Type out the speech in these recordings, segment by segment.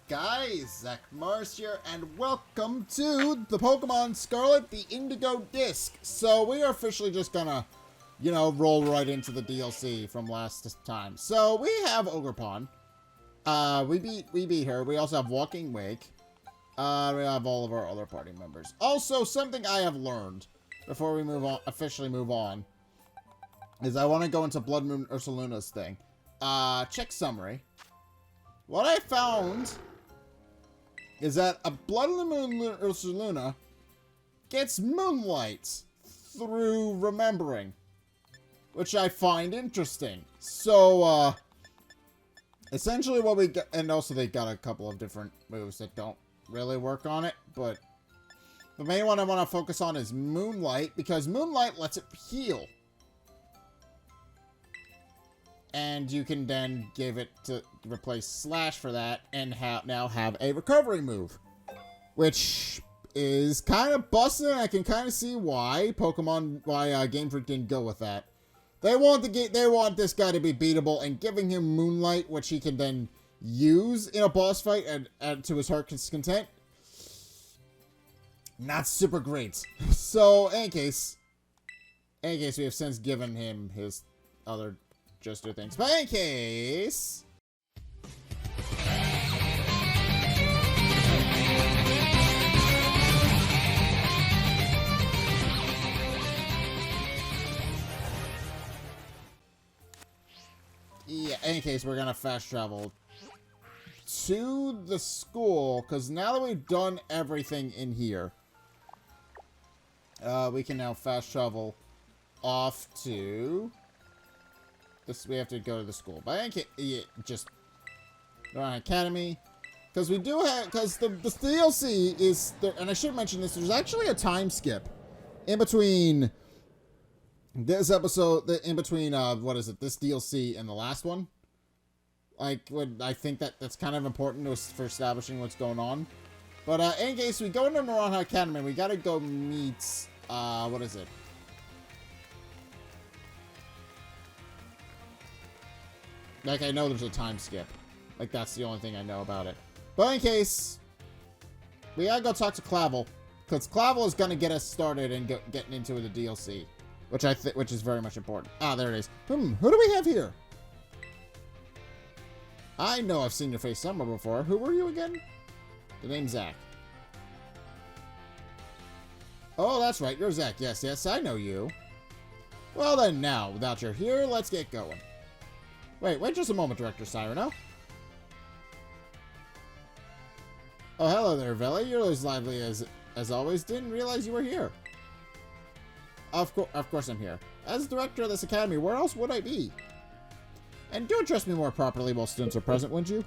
guys? Zack here, and welcome to the Pokemon Scarlet, the Indigo disc. So we are officially just gonna, roll right into the DLC from last time. So we have Ogerpon. We beat her. We also have Walking Wake. We have all of our other party members. Also, something I have learned before we officially move on, is I want to go into Blood Moon Ursaluna's thing. Check summary. What I found is that a Blood Moon Ursaluna gets moonlight through remembering, which I find interesting. So, essentially what we got, and also they got a couple of different moves that don't really work on it, but the main one I want to focus on is Moonlight, because Moonlight lets it heal. And you can then give it to replace Slash for that, and now have a recovery move, which is kind of busted. I can kind of see why Game Freak didn't go with that. They want this guy to be beatable, and giving him Moonlight, which he can then use in a boss fight and to his heart's content, not super great. So, in any case, we have since given him his other just do things. But in case, we're gonna fast travel to the school, because now that we've done everything in here, we can now fast travel off to we have to go to the school. But I can't, just Around Academy. Because we do have, because the DLC is, there, and I should mention this, there's actually a time skip in between this episode, this DLC and the last one. I think that's kind of important for establishing what's going on. But in case we go into Naranja Academy, we gotta go meet, what is it? Like, I know there's a time skip. Like, that's the only thing I know about it. But in case, we gotta go talk to Clavel, because Clavel is gonna get us started and getting into the DLC, which is very much important. Ah, there it is. Who do we have here? I know I've seen your face somewhere before. Who were you again? The name's Zack. Oh, that's right. You're Zack. Yes, I know you. Well then, now, without you're here, let's get going. Wait just a moment, Director Cyrano. Oh, hello there, Veli. You're as lively as always. Didn't realize you were here. Of course I'm here. As director of this academy, where else would I be? And do address me more properly while students are present, wouldn't you?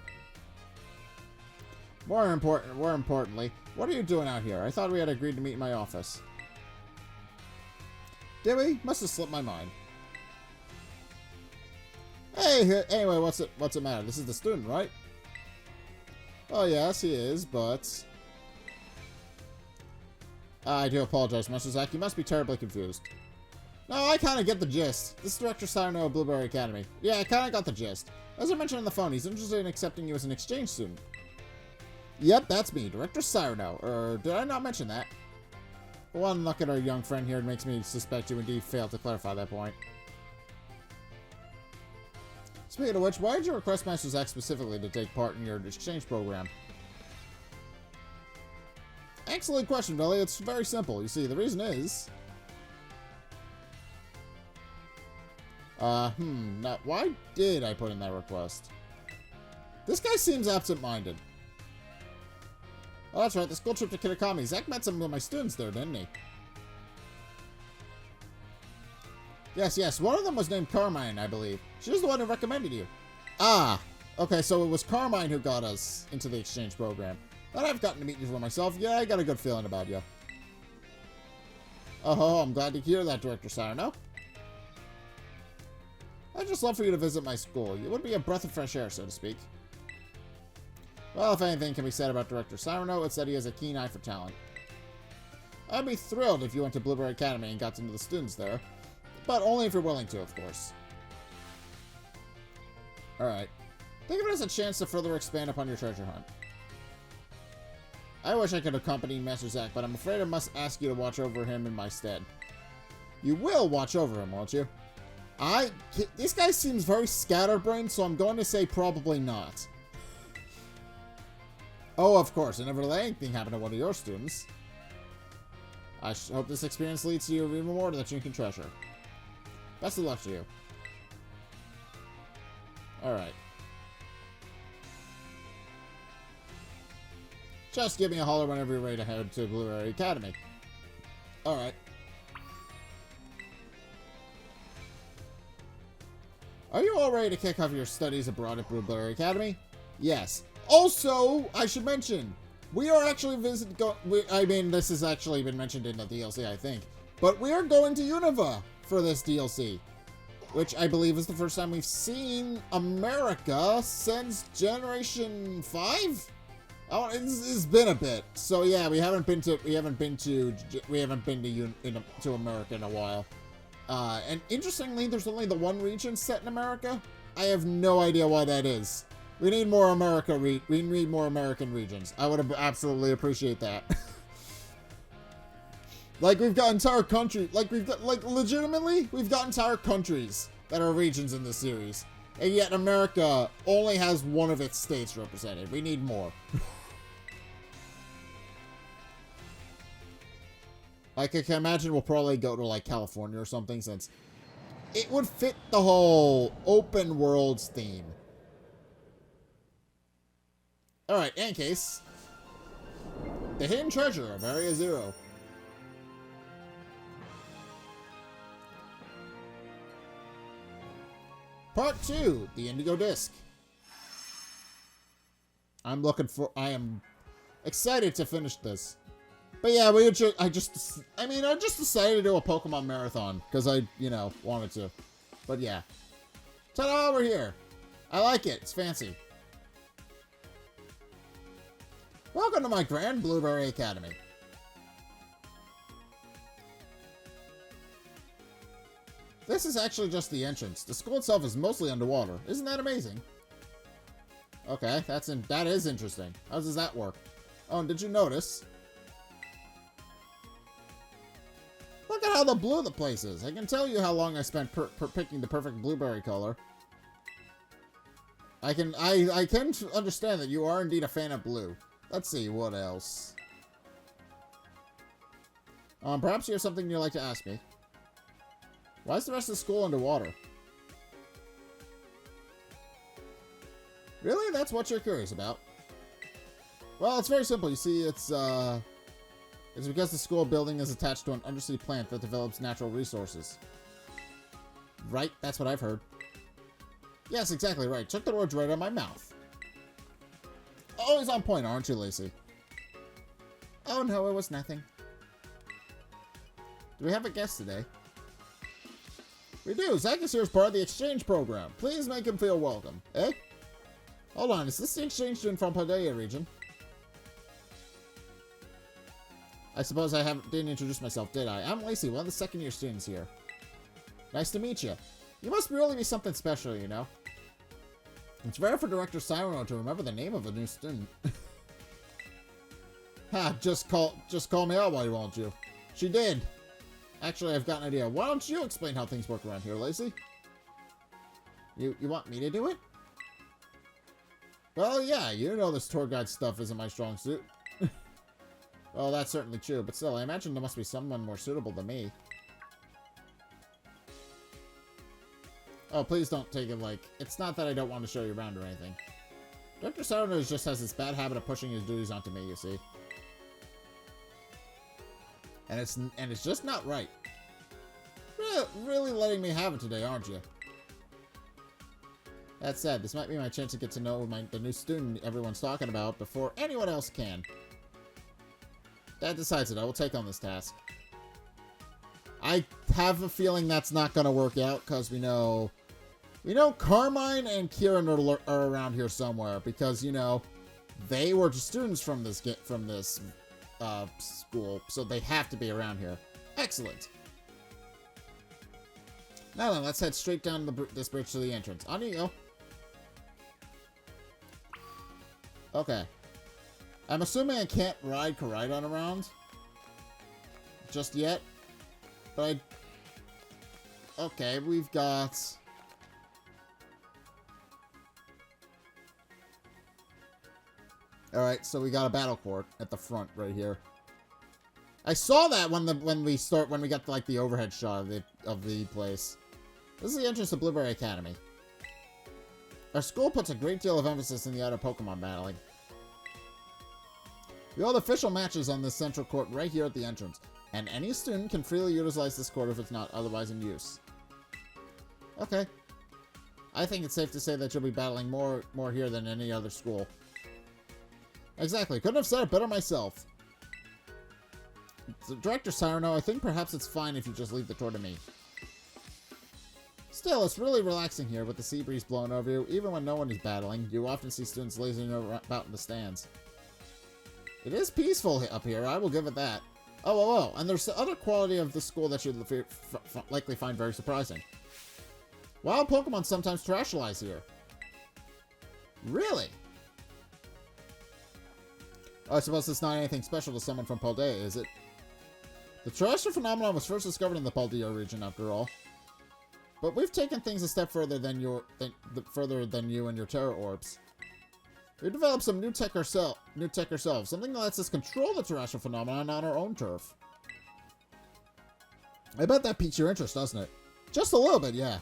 More importantly, what are you doing out here? I thought we had agreed to meet in my office. Did we? Must have slipped my mind. Hey, anyway, what's it matter? This is the student, right? Oh, yes, he is, but I do apologize, Mr. Zack. You must be terribly confused. No, I kind of get the gist. This is Director Cyrano of Blueberry Academy. Yeah, I kind of got the gist. As I mentioned on the phone, he's interested in accepting you as an exchange student. Yep, that's me, Director Cyrano. Or did I not mention that? One look at our young friend here makes me suspect you indeed failed to clarify that point. Speaking of which, why did you request Master Zack specifically to take part in your exchange program? Excellent question, Billy. It's very simple. You see, the reason is... now, why did I put in that request? This guy seems absent-minded. Oh, that's right, the school trip to Kitakami. Zack met some of my students there, didn't he? Yes, one of them was named Carmine, I believe. She was the one who recommended you. Ah, okay, so it was Carmine who got us into the exchange program. But I've gotten to meet you for myself. Yeah, I got a good feeling about you. Oh, I'm glad to hear that, Director Cyrano. I'd just love for you to visit my school. It would be a breath of fresh air, so to speak. Well, if anything can be said about Director Cyrano, it's that he has a keen eye for talent. I'd be thrilled if you went to Blueberry Academy and got to know the students there. But only if you're willing to, of course. Alright. Think of it as a chance to further expand upon your treasure hunt. I wish I could accompany Master Zack, but I'm afraid I must ask you to watch over him in my stead. You will watch over him, won't you? This guy seems very scatterbrained, so I'm going to say probably not. Oh, of course, I never let anything happen to one of your students. I hope this experience leads to you even more that you can treasure. Best of luck to you. Alright. Just give me a holler whenever you're ready to head to Blueberry Academy. Alright. Are you all ready to kick off your studies abroad at Blueberry Academy? Yes. Also, I should mention, we are actually I mean, this has actually been mentioned in the DLC, I think. But we are going to Unova for this DLC. Which I believe is the first time we've seen America since Generation 5? Oh, it's been a bit. So yeah, we haven't been to America in a while. And interestingly, there's only the one region set in America. I have no idea why that is. We need more we need more American regions. I would absolutely appreciate that. Like, we've got entire country, legitimately, we've got entire countries that are regions in this series. And yet America only has one of its states represented. We need more. Like, I can imagine we'll probably go to, like, California or something, since it would fit the whole open worlds theme. Alright, in any case, the hidden treasure of Area 0. Part 2, the Indigo Disc. I am excited to finish this. But yeah, I just decided to do a Pokemon marathon, because I, wanted to. But yeah. Ta-da, we're here. I like it, it's fancy. Welcome to my Grand Blueberry Academy. This is actually just the entrance. The school itself is mostly underwater. Isn't that amazing? Okay, that is interesting. How does that work? Oh, and did you notice? Look at how blue the place is. I can tell you how long I spent picking the perfect blueberry color. I can understand that you are indeed a fan of blue. Let's see, what else? Perhaps you have something you'd like to ask me. Why is the rest of the school underwater? Really? That's what you're curious about? Well, it's very simple. You see, it's because the school building is attached to an undersea plant that develops natural resources. Right? That's what I've heard. Yes, exactly right. Took the words right out of my mouth. Always on point, aren't you, Lacey? Oh no, it was nothing. Do we have a guest today? We do. Zack is here as part of the exchange program. Please make him feel welcome. Eh? Hold on, is this the exchange student from Paldea region? I suppose I didn't introduce myself, did I? I'm Lacey, one of the second-year students here. Nice to meet you. You must really be something special, you know? It's rare for Director Cyrano to remember the name of a new student. Ha, just call me out, why won't you? She did. Actually, I've got an idea. Why don't you explain how things work around here, Lacey? You want me to do it? Well, yeah, you know this tour guide stuff isn't my strong suit. Well, that's certainly true, but still, I imagine there must be someone more suitable than me. Oh, please don't take it like... It's not that I don't want to show you around or anything. Dr. Cyrano just has this bad habit of pushing his duties onto me, you see. And it's just not right. Really letting me have it today, aren't you? That said, this might be my chance to get to know the new student everyone's talking about before anyone else can. That decides it. I will take on this task. I have a feeling that's not going to work out because we know Carmine and Kieran are around here somewhere because, they were just students from this school, so they have to be around here. Excellent. Now then, let's head straight down this bridge to the entrance. On you go. Okay. I'm assuming I can't ride Koraidon around just yet. But okay, we've got... Alright, so we got a battle court at the front right here. I saw that when we got like the overhead shot of the place. This is the entrance to Blueberry Academy. Our school puts a great deal of emphasis in the art of Pokemon battling. We hold official matches on this central court right here at the entrance, and any student can freely utilize this court if it's not otherwise in use. Okay. I think it's safe to say that you'll be battling more here than any other school. Exactly. Couldn't have said it better myself. So, Director Cyrano, I think perhaps it's fine if you just leave the tour to me. Still, it's really relaxing here with the sea breeze blowing over you. Even when no one is battling, you often see students lazing about in the stands. It is peaceful up here, I will give it that. Oh, and there's the other quality of the school that you'd likely find very surprising. Wild Pokemon sometimes terrestrialize here. Really? I suppose it's not anything special to someone from Paldea, is it? The terrestrial phenomenon was first discovered in the Paldea region, after all. But we've taken things a step further than you and your Terra Orbs. We developed some new tech ourselves, something that lets us control the terrestrial phenomenon on our own turf. I bet that piques your interest, doesn't it? Just a little bit, yeah.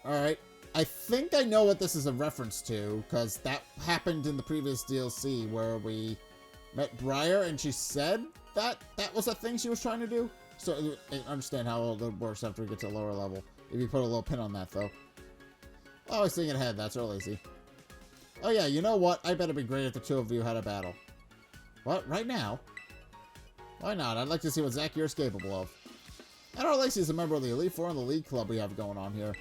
Alright, I think I know what this is a reference to, because that happened in the previous DLC where we met Briar and she said that was a thing she was trying to do. So I understand how it works after we get to a lower level. If you put a little pin on that, though. Oh, I was thinking ahead. That's real easy. Oh, yeah, you know what? I bet it'd be great if the two of you had a battle. What? Right now? Why not? I'd like to see what Zack you're capable of. Adora Lacey is a member of the Elite Four and the League Club we have going on here.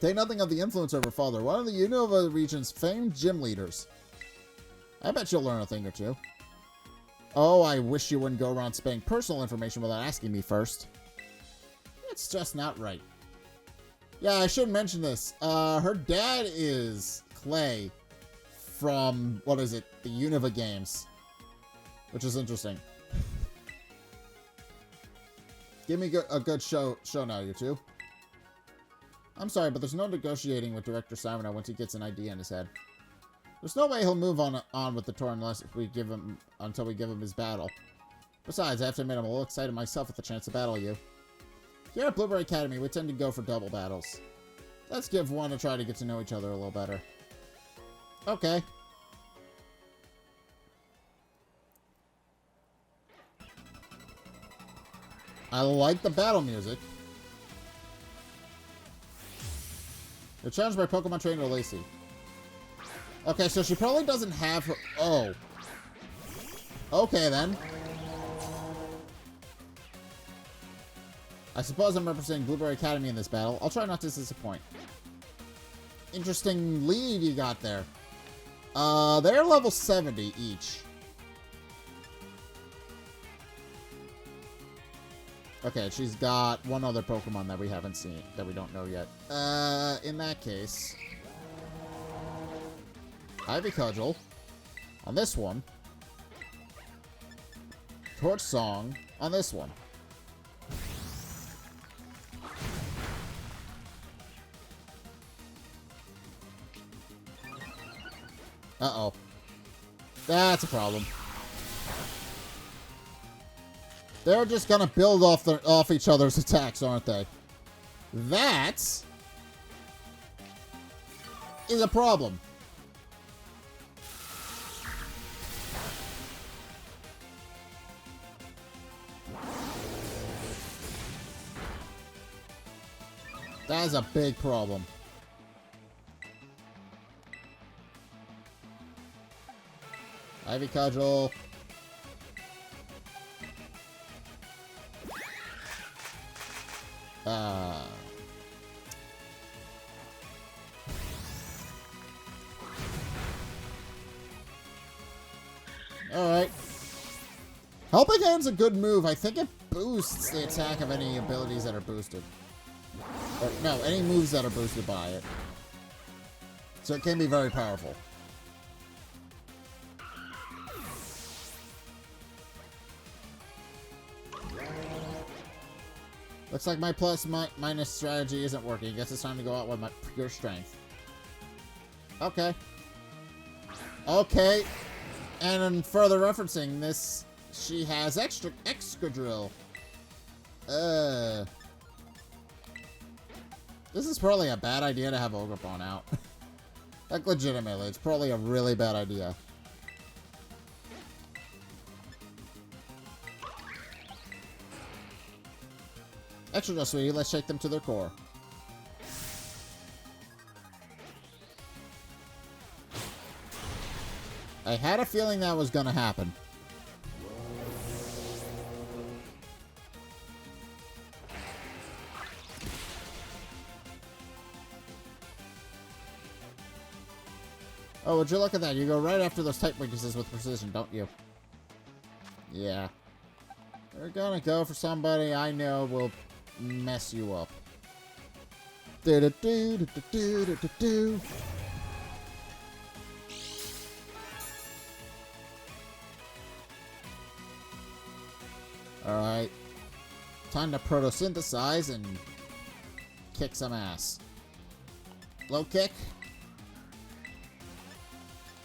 Take nothing of the influence of her father, one of the Unova region's famed gym leaders. I bet you'll learn a thing or two. Oh, I wish you wouldn't go around spaying personal information without asking me first. It's just not right. Yeah, I should mention this. Her dad is Clay from, what is it, the Unova games. Which is interesting. Give me a good show now, you two. I'm sorry, but there's no negotiating with Director Cyrano once he gets an idea in his head. There's no way he'll move on with the tour until we give him his battle. Besides, I have to admit I'm a little excited myself with the chance to battle you. Here at Blueberry Academy, we tend to go for double battles. Let's give one a try to get to know each other a little better. Okay. I like the battle music. You're challenged by Pokemon Trainer Lacey. Okay, so she probably doesn't have her... Oh. Okay, then. I suppose I'm representing Blueberry Academy in this battle. I'll try not to disappoint. Interesting lead you got there. They're level 70 each. Okay, she's got one other Pokemon that we haven't seen, that we don't know yet. In that case... Ivy Cudgel on this one. Torch Song on this one. Uh-oh. That's a problem. They're just gonna build off each other's attacks, aren't they? That is a problem. That is a big problem. Ivy Cudgel. Alright. Helping Hand's a good move. I think it boosts the attack of any abilities that are boosted. Or, no, any moves that are boosted by it. So it can be very powerful. Looks like my plus minus strategy isn't working. Guess it's time to go out with my pure strength. Okay. Okay. And in further referencing this, she has extra drill. This is probably a bad idea to have Ogerpon out. Like, legitimately, it's probably a really bad idea. Extra drill, sweetie. Let's shake them to their core. I had a feeling that was gonna happen. Oh, would you look at that? You go right after those type weaknesses with precision, don't you? Yeah. We're gonna go for somebody I know will mess you up. Do-do-do-do-do-do-do-do. Alright. Time to photosynthesize and kick some ass. Low kick.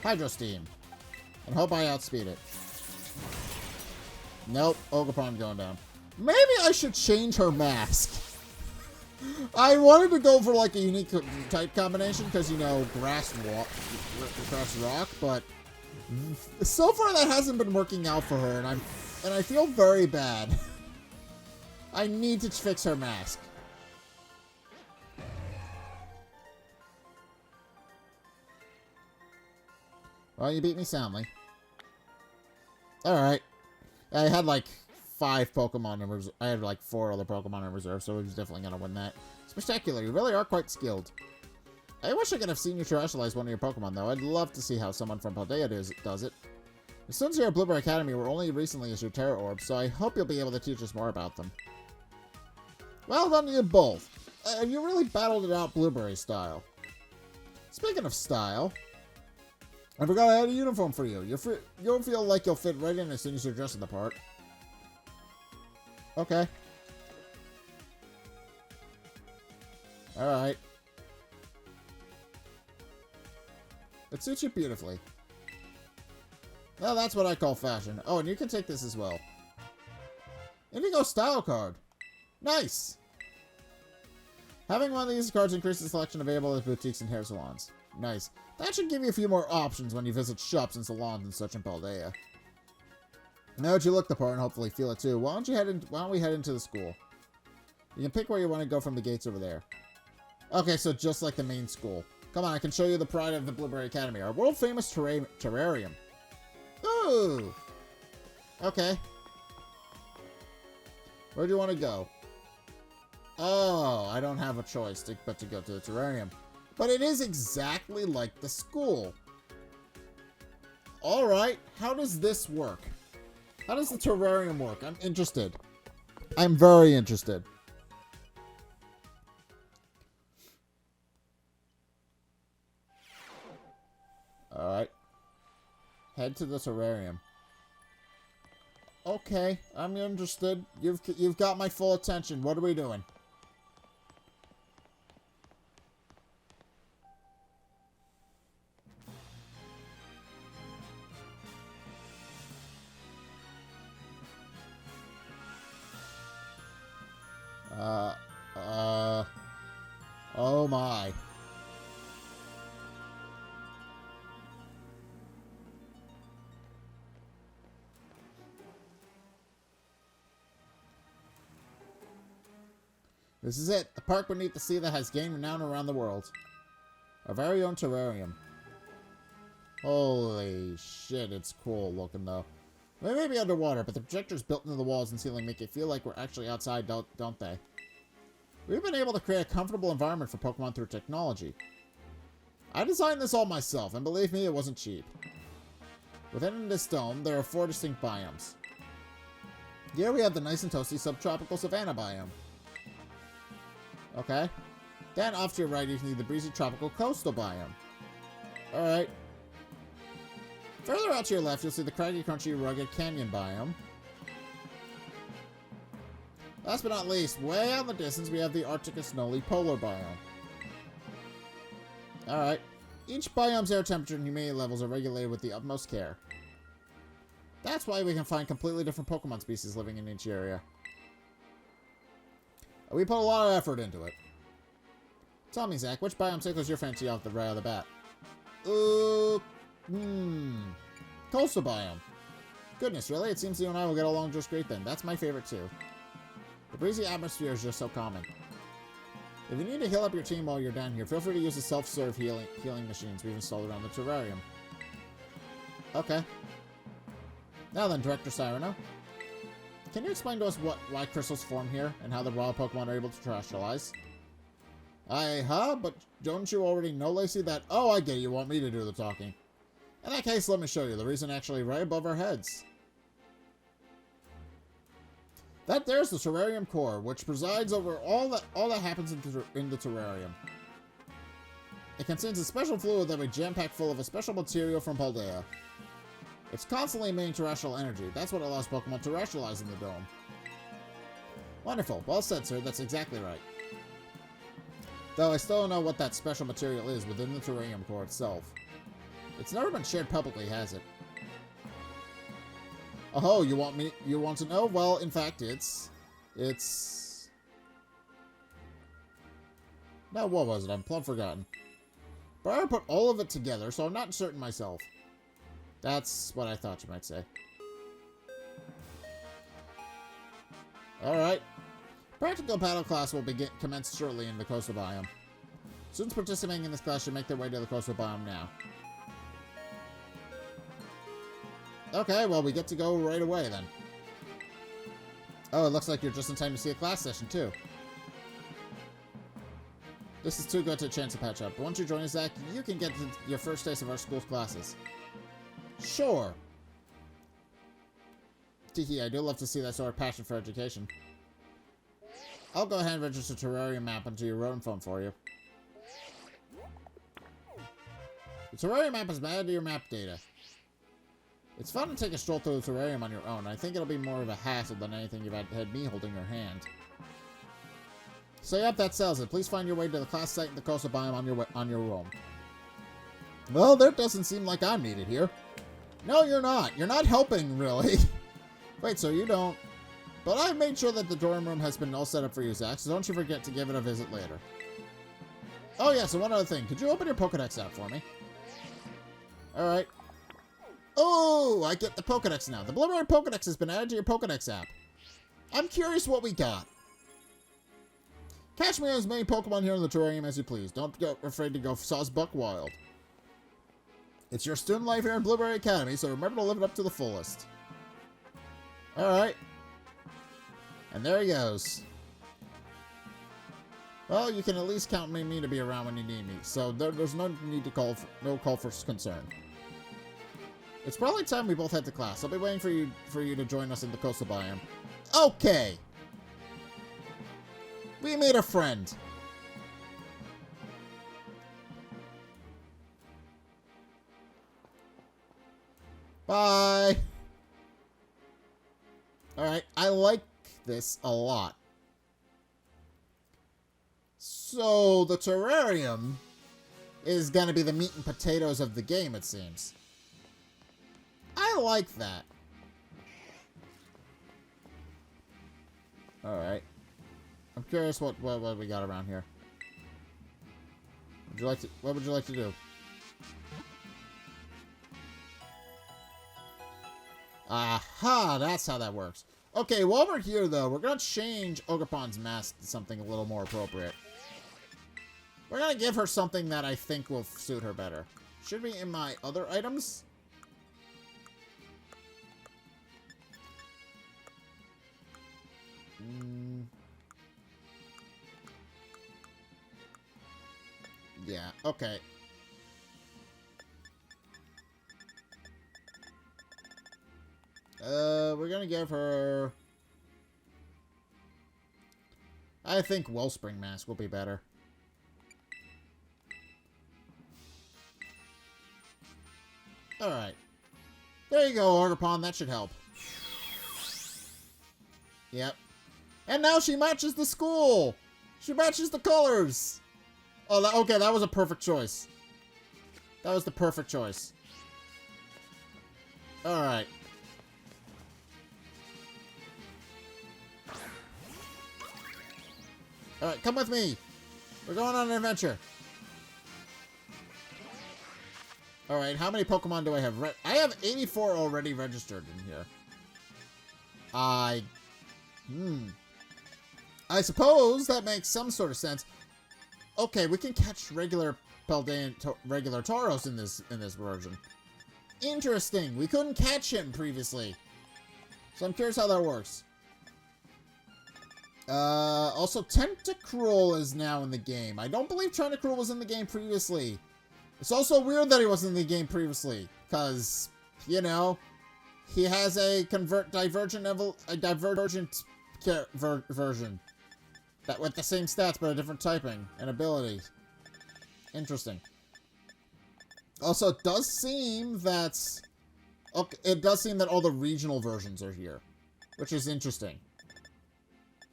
Hydro Steam. And hope I outspeed it. Nope. Ogerpon going down. Maybe I should change her mask. I wanted to go for like a unique type combination because, you know, grass rock, but so far that hasn't been working out for her, and I feel very bad. I need to fix her mask. Well, you beat me soundly. Alright. I had like 5 Pokemon in reserve. I had like 4 other Pokemon in reserve, so we're definitely gonna win that. Spectacular. You really are quite skilled. I wish I could have seen you terrestrialize one of your Pokemon, though. I'd love to see how someone from Paldea does it. The students here at Blueberry Academy were only recently issued Terra Orbs, so I hope you'll be able to teach us more about them. Well done to you both. You really battled it out Blueberry style. Speaking of style, I forgot I had a uniform for you. You'll feel like you'll fit right in as soon as you're dressed in the part. Okay. Alright. It suits you beautifully. Well, that's what I call fashion. Oh, and you can take this as well. Indigo style card. Nice! Having one of these cards increases the selection available at boutiques and hair salons. Nice. That should give you a few more options when you visit shops and salons and such in Paldea. Now that you look the part and hopefully feel it too, why don't we head into the school? You can pick where you want to go from the gates over there. Okay, so just like the main school. Come on, I can show you the pride of the Blueberry Academy, our world-famous terrarium. Ooh! Okay. Where do you want to go? Oh, I don't have a choice but to go to the terrarium. But it is exactly like the school. Alright, how does this work? How does the terrarium work? I'm interested. I'm very interested. Alright. Head to the terrarium. Okay, I'm interested. You've got my full attention. What are we doing? Oh my. This is it. The park beneath the sea that has gained renown around the world. Our very own terrarium. Holy shit, it's cool looking though. They may be underwater, but the projectors built into the walls and ceiling make it feel like we're actually outside, don't they? We've been able to create a comfortable environment for Pokemon through technology. I designed this all myself, and believe me, it wasn't cheap. Within this dome, there are 4 distinct biomes. Here we have the nice and toasty subtropical savanna biome. Okay. Then off to your right, you can see the breezy tropical coastal biome. Alright. Further out to your left, you'll see the craggy, crunchy, rugged canyon biome. Last but not least, way out in the distance, we have the Arctic Snowy polar biome. Alright. Each biome's air temperature and humidity levels are regulated with the utmost care. That's why we can find completely different Pokemon species living in each area. We put a lot of effort into it. Tell me, Zack, which biome tickles your fancy off the right of the bat? Coastal biome. Goodness, really? It seems you and I will get along just great then. That's my favorite too. The breezy atmosphere is just so calming. If you need to heal up your team while you're down here, feel free to use the self-serve healing machines we've installed around the terrarium. Okay. Now then, Director Cyrano. Can you explain to us why crystals form here, and how the raw Pokemon are able to terrestrialize? But don't you already know, Lacey, that... Oh, I get it, you want me to do the talking. In that case, let me show you. The reason actually right above our heads. That there's the terrarium core, which presides over all that happens in the terrarium. It contains a special fluid that we jam-pack full of a special material from Paldea. It's constantly emitting terrestrial energy. That's what allows Pokemon to terrestrialize in the dome. Wonderful. Well said, sir. That's exactly right. Though I still don't know what that special material is within the terrarium core itself. It's never been shared publicly, has it? Oh, you want to know? Well, in fact, it's... Now, what was it? I'm plumb forgotten. But I put all of it together, so I'm not certain myself. That's what I thought you might say. Alright. Practical Paddle class will commence shortly in the coastal biome. Students participating in this class should make their way to the coastal biome now. Okay, well, we get to go right away, then. Oh, it looks like you're just in time to see a class session, too. This is too good to chance to patch up. But once you join us, Zack, you can get your first taste of our school's classes. Sure. Tiki, I do love to see that sort of passion for education. I'll go ahead and register Terrarium map into your rodent phone for you. The Terrarium map is added to your map data. It's fun to take a stroll through the terrarium on your own. I think it'll be more of a hassle than anything you've had me holding your hand. So yep, that sells it. Please find your way to the class site in the coastal biome on your roam. Well, that doesn't seem like I'm needed here. No, you're not. You're not helping, really. Wait, so you don't... But I've made sure that the dorm room has been all set up for you, Zack, so don't you forget to give it a visit later. Oh yeah, so one other thing. Could you open your Pokedex app for me? Alright. Oh, I get the Pokedex now. The Blueberry Pokedex has been added to your Pokedex app. I'm curious what we got. Catch me as many Pokemon here in the terrarium as you please. Don't be afraid to go Sawsbuck wild. It's your student life here in Blueberry Academy, so remember to live it up to the fullest. Alright. And there he goes. Well, you can at least count on me to be around when you need me, so there's no need to call for concern. It's probably time we both head to class. I'll be waiting for you to join us in the coastal biome. Okay. We made a friend. Bye. Alright, I like this a lot. So, the terrarium is gonna be the meat and potatoes of the game, it seems. I like that. Alright. I'm curious what we got around here. What would you like to do? Aha! That's how that works. Okay, while we're here, though, we're gonna change Ogerpon's mask to something a little more appropriate. We're gonna give her something that I think will suit her better. Should be in my other items. Yeah, okay. We're gonna give her... I think Wellspring Mask will be better. Alright. There you go, Ogerpon. That should help. Yep. And now she matches the school! She matches the colors! Oh, okay, that was a perfect choice. That was the perfect choice. Alright. Alright, come with me! We're going on an adventure. Alright, how many Pokemon do I have? I have 84 already registered in here. I suppose that makes some sort of sense. Okay, we can catch regular Paldean, regular Tauros in this version. Interesting. We couldn't catch him previously. So I'm curious how that works. Also, Tentacruel is now in the game. I don't believe Tentacruel was in the game previously. It's also weird that he wasn't in the game previously. Because, you know, he has a divergent version. That with the same stats, but a different typing and abilities. Interesting. Also, it does seem that... Okay, it does seem that all the regional versions are here. Which is interesting.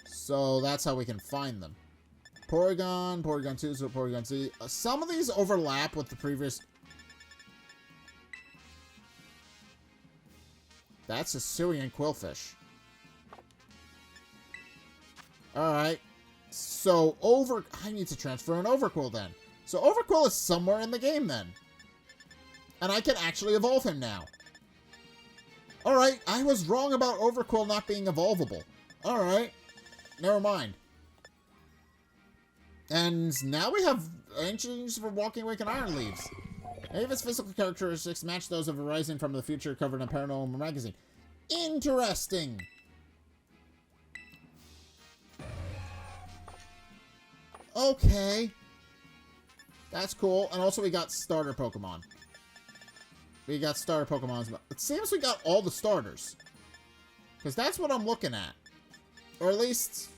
So, that's how we can find them. Porygon, Porygon 2, so Porygon Z. Some of these overlap with the previous... That's a Hisuian Quillfish. Alright. So, I need to transfer an Overquill then. So, Overquill is somewhere in the game then. And I can actually evolve him now. Alright, I was wrong about Overquill not being evolvable. Alright. Never mind. And now we have ancients for Walking Awakened Iron Leaves. Many of its physical characteristics match those of a Rising from the Future covered in Paranormal Magazine. Interesting! Okay. That's cool. And also we got starter Pokemon. We got starter Pokemon. It seems we got all the starters. Because that's what I'm looking at. Or at least...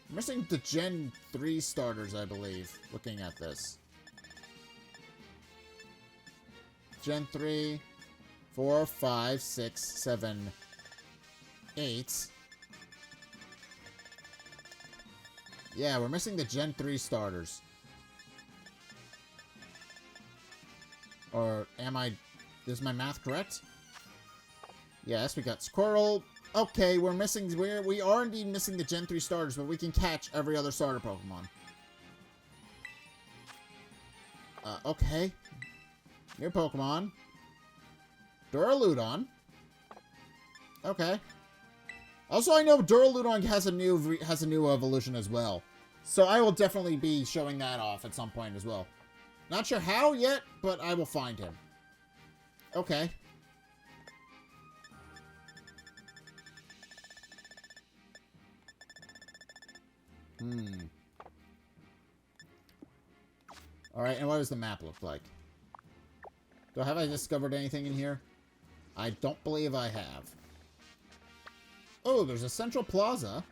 I'm missing the Gen 3 starters, I believe. Looking at this. Gen 3, 4, 5, 6, 7, 8. Yeah, we're missing the Gen 3 starters. Or am I... Is my math correct? Yes, we got Squirrel. Okay, we are indeed missing the Gen 3 starters, but we can catch every other starter Pokemon. Okay. New Pokemon. Duraludon. Okay. Also, I know Duraludon has a new evolution as well. So I will definitely be showing that off at some point as well. Not sure how yet, but I will find him. Okay. Alright, and what does the map look like? Have I discovered anything in here? I don't believe I have. Oh, there's a central plaza.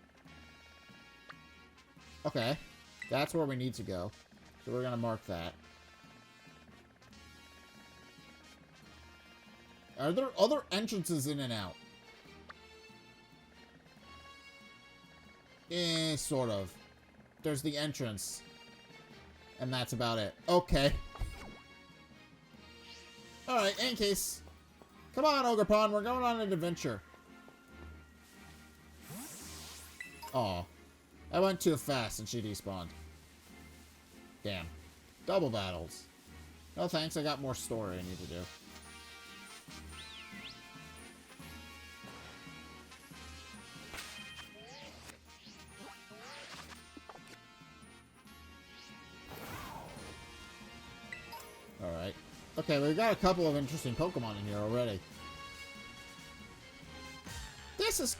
Okay. That's where we need to go. So we're gonna mark that. Are there other entrances in and out? Sort of. There's the entrance. And that's about it. Okay. Alright, in case. Come on, Ogerpon, we're going on an adventure. Aw. I went too fast and she despawned. Damn. Double battles. No thanks, I got more story I need to do. Alright. Okay, we've got a couple of interesting Pokemon in here already. This is...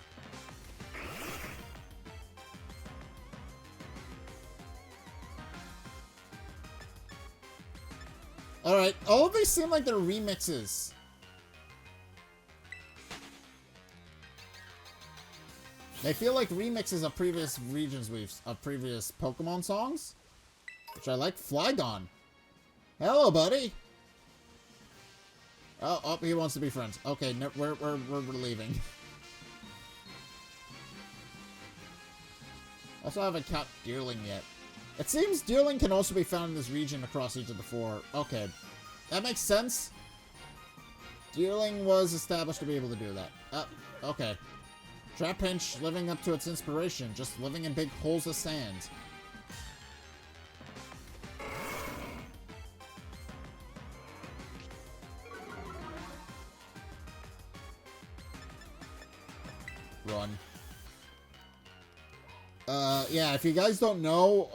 Alright, all of these seem like they're remixes. They feel like remixes of previous of previous Pokemon songs. Which I like. Flygon. Hello, buddy. Oh, he wants to be friends. Okay, no, we're leaving. Also, I haven't caught Deerling yet. It seems Deerling can also be found in this region across each of the 4. Okay. That makes sense. Deerling was established to be able to do that. Okay. Trapinch living up to its inspiration, just living in big holes of sand. Run. Yeah, if you guys don't know,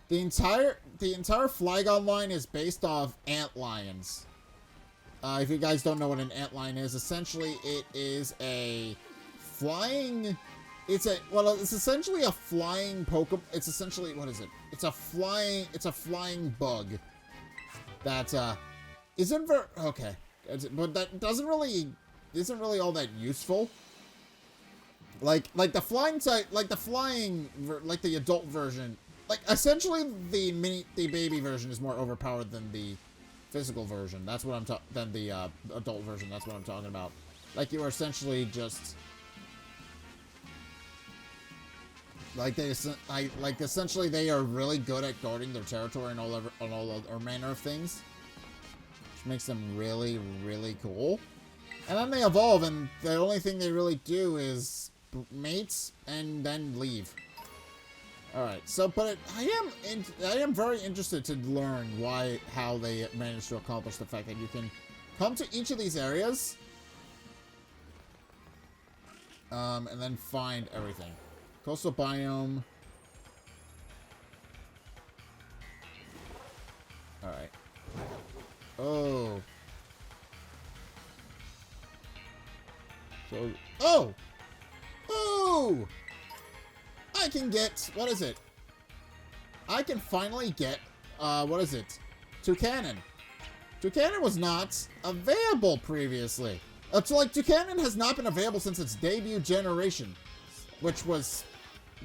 the entire Flygon line is based off ant lions. If you guys don't know what an ant lion is, essentially it is a flying... It's essentially a flying Pokemon. It's essentially, what is it? It's a flying bug that, isn't very... Okay. But that isn't really all that useful. Like the flying type, like the adult version, like essentially the baby version is more overpowered than the physical version. That's what than the adult version. That's what I'm talking about. Like you are essentially just essentially they are really good at guarding their territory and all manner of things, which makes them really, really cool. And then they evolve, and the only thing they really do is mates and then leave. Alright, so, but I am very interested to learn how they managed to accomplish the fact that you can come to each of these areas, and then find everything. Coastal biome. Alright. Oh. So, oh! Ooh! I can get, what is it? I can finally get, what is it? Toucanon. Toucanon was not available previously. It's like Toucanon has not been available since its debut generation, which was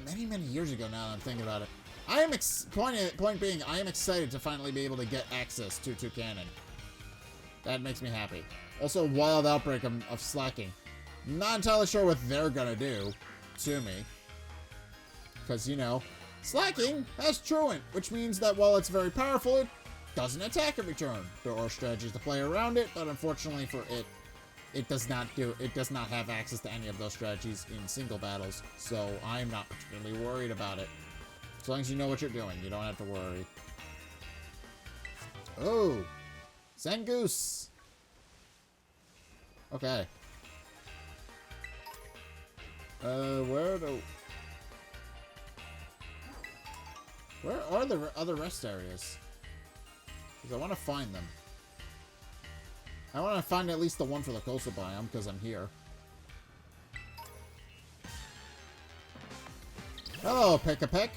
many, many years ago now that I'm thinking about it. I am, point being, I am excited to finally be able to get access to Toucanon. That makes me happy. Also, wild outbreak of slacking. Not entirely sure what they're gonna do to me. Because, you know, slacking has truant, which means that while it's very powerful, it doesn't attack in return. There are strategies to play around it, but unfortunately for it, it does not have access to any of those strategies in single battles, so I'm not particularly worried about it. As long as you know what you're doing, you don't have to worry. Oh! Zangoose! Okay. Where are the other rest areas? Because I want to find them. I want to find at least the one for the coastal biome, because I'm here. Hello, Pick-a-Peck.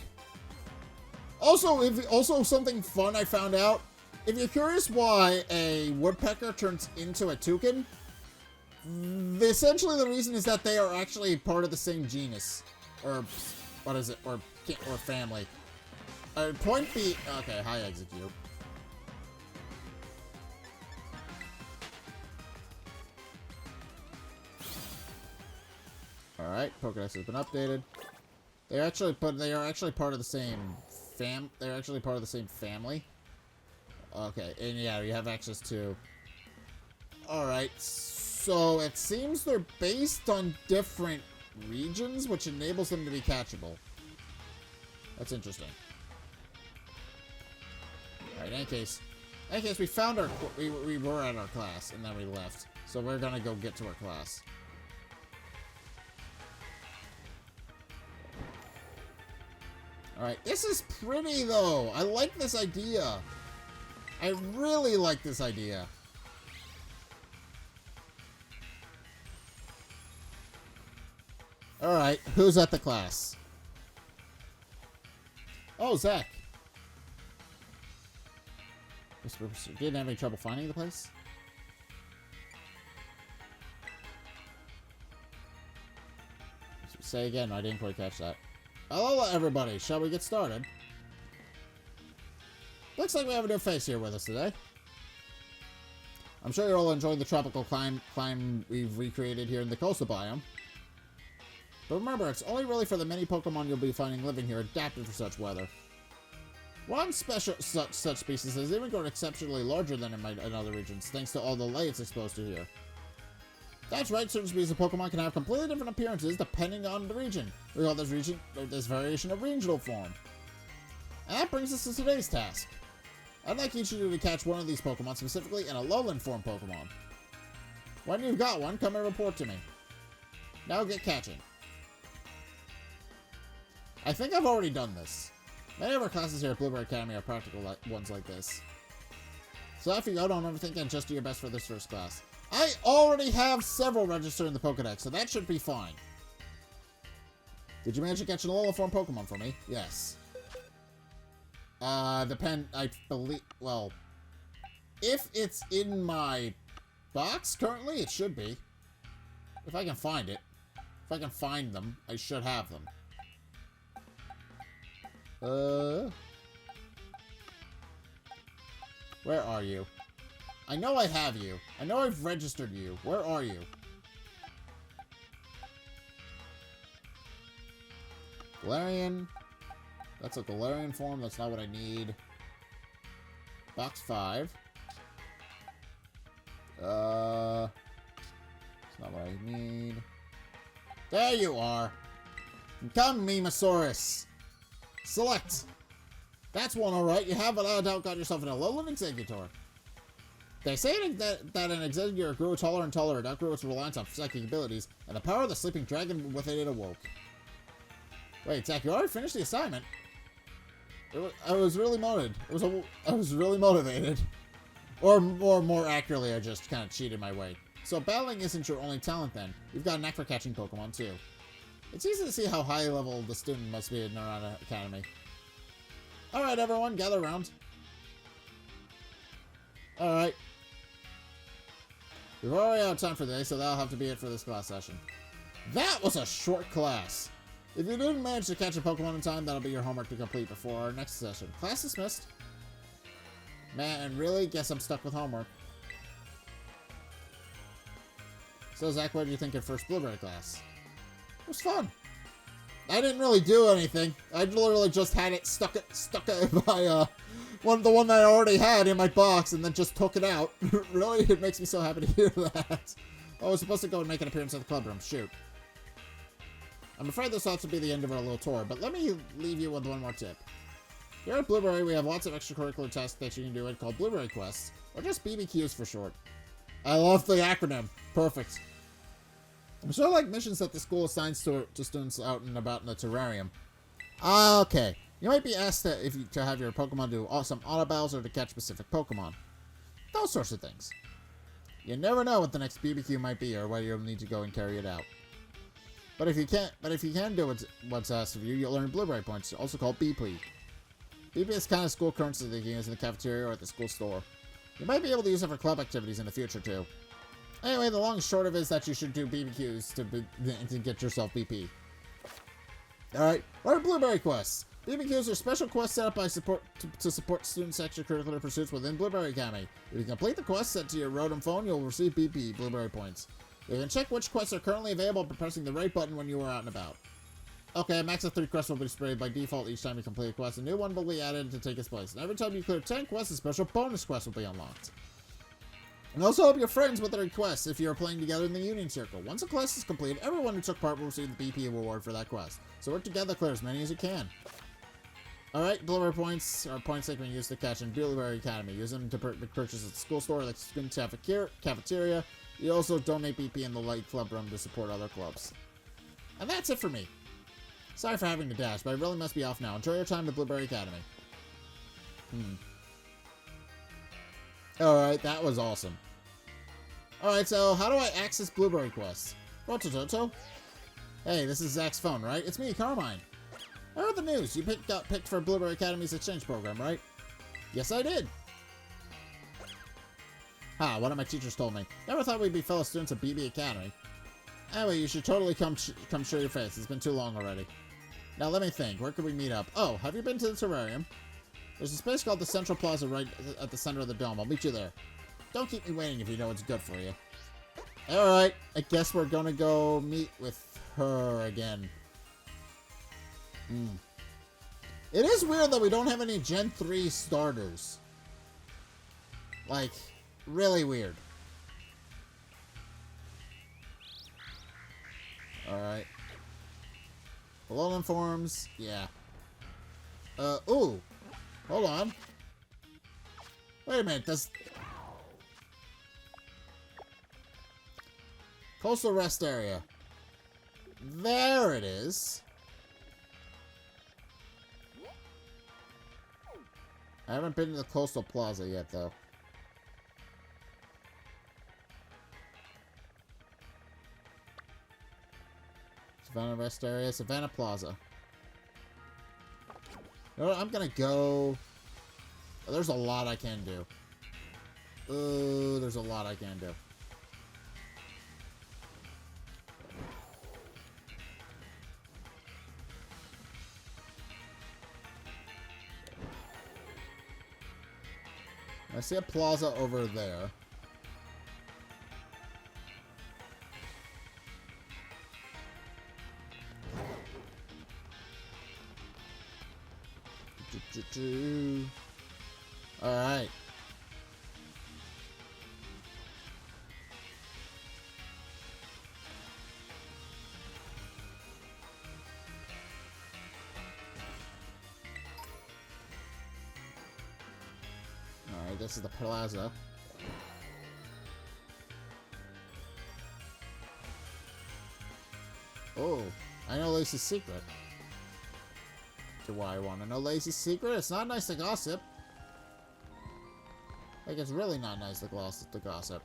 Also, something fun I found out. If you're curious why a woodpecker turns into a toucan, essentially the reason is that they are actually part of the same genus. Or, what is it? Or family. Point B... Okay, high execute. Alright, Pokédex has been updated. They are actually part of the same they're actually part of the same family. Okay, and yeah, you have access to... Alright, so it seems they're based on different regions, which enables them to be catchable. That's interesting. Alright, in any case, we found our... We were at our class, and then we left. So we're gonna go get to our class. Alright, this is pretty, though. I like this idea. I really like this idea. Alright, who's at the class? Oh, Zack. Didn't have any trouble finding the place? Say again, I didn't quite catch that. Hello, everybody. Shall we get started? Looks like we have a new face here with us today. I'm sure you're all enjoying the tropical climb we've recreated here in the coastal biome. But remember, it's only really for the many Pokemon you'll be finding living here adapted for such weather. One special such species has even grown exceptionally larger than in other regions, thanks to all the light it's exposed to here. That's right, certain species of Pokemon can have completely different appearances depending on the region. We call this variation a regional form. And that brings us to today's task. I'd like each of you to catch one of these Pokemon, specifically an alolan form Pokemon. When you've got one, come and report to me. Now get catching. I think I've already done this. Many of our classes here at Blueberry Academy are practical ones like this. So if you go, don't ever think and just do your best for this first class. I already have several registered in the Pokedex, so that should be fine. Did you manage to catch an alolan form Pokemon for me? Yes. I believe, well, if it's in my box currently, it should be. If I can find it. If I can find them, I should have them. Where are you? I know I have you. I know I've registered you. Where are you? Galarian. That's a Galarian form. That's not what I need. Box 5. That's not what I need. There you are. Come, Mimosaurus. Select. That's one alright. You have without a doubt got yourself an alolan Exeggutor. They say that an Exeggutor grew taller and taller and outgrew its reliance on psychic abilities, and the power of the sleeping dragon within it awoke. Wait, Zack, you already finished the assignment? I was really motivated. I was really motivated. Or more accurately, I just kind of cheated my way. So battling isn't your only talent then. You've got a knack for catching Pokemon too. It's easy to see how high level the student must be at Neuron Academy. Alright everyone, gather around. Alright. We've already out of time for today, so that'll have to be it for this class session. That was a short class. If you didn't manage to catch a Pokemon in time, that'll be your homework to complete before our next session. Class dismissed. Man, really? Guess I'm stuck with homework. So, Zack, what did you think of first Blueberry class? It was fun. I didn't really do anything. I literally just had it stuck by the one that I already had in my box, and then just took it out. Really, it makes me so happy to hear that. I was supposed to go and make an appearance at the club room. Shoot. I'm afraid this ought to be the end of our little tour, but let me leave you with one more tip. Here at Blueberry, we have lots of extracurricular tasks that you can do called Blueberry Quests, or just BBQs for short. I love the acronym. Perfect. I'm sort of like missions that the school assigns to students out and about in the terrarium. Okay. You might be asked to have your Pokemon do some auto battles or to catch specific Pokemon. Those sorts of things. You never know what the next BBQ might be or whether you'll need to go and carry it out. But if you can do what's asked of you, you'll earn Blueberry points, also called BP. BP is kind of school currency that you can use in the cafeteria or at the school store. You might be able to use it for club activities in the future too. Anyway, the long and short of it is that you should do BBQs to get yourself BP. Alright, what are Blueberry Quests? BBQs are special quests set up by to support students' extracurricular pursuits within Blueberry Academy. If you complete the quest sent to your Rotom phone, you'll receive BP, Blueberry points. You can check which quests are currently available by pressing the right button when you are out and about. Okay, a max of 3 quests will be displayed by default each time you complete a quest. A new one will be added to take its place. And every time you clear 10 quests, a special bonus quest will be unlocked. And also help your friends with their requests if you are playing together in the Union Circle. Once a quest is completed, everyone who took part will receive the BP reward for that quest. So work together to clear as many as you can. Alright, Blueberry points are points that can be used to catch in Blueberry Academy. Use them to purchase at the school store, like student cafeteria. You also donate BP in the light club room to support other clubs. And that's it for me. Sorry for having to dash, but I really must be off now. Enjoy your time at Blueberry Academy. Alright, that was awesome. Alright, so how do I access Blueberry quests? Rotototo? Hey, this is Zack's phone, right? It's me, Carmine. I heard the news. You got picked for Blueberry Academy's exchange program, right? Yes, I did. One of my teachers told me. Never thought we'd be fellow students at BB Academy. Anyway, you should totally come show your face. It's been too long already. Now, let me think. Where could we meet up? Oh, have you been to the terrarium? There's a space called the Central Plaza right at the center of the dome. I'll meet you there. Don't keep me waiting if you know it's good for you. Alright, I guess we're gonna go meet with her again. It is weird that we don't have any Gen 3 starters. Like, really weird. Alright. Alolan forms, yeah. Ooh. Hold on. Wait a minute, does... Coastal rest area. There it is. I haven't been to the Coastal Plaza yet, though. Savannah rest area, Savannah Plaza. You know what, I'm gonna go... Oh, there's a lot I can do. Ooh, there's a lot I can do. I see a plaza over there. Alright. Alright, this is the plaza. Oh, I know Lacey's secret. Do I want to know Lacey's secret? It's not nice to gossip. Like, it's really not nice to gossip.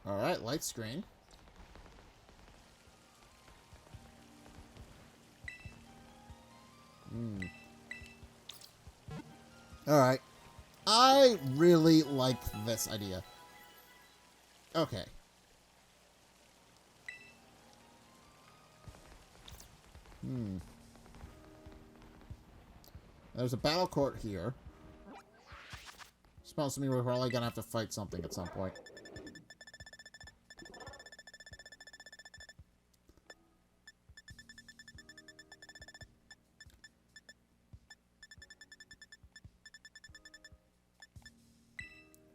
Alright, light screen. Alright. I really like this idea. Okay. There's a battle court here. Smells to me we're probably gonna have to fight something at some point.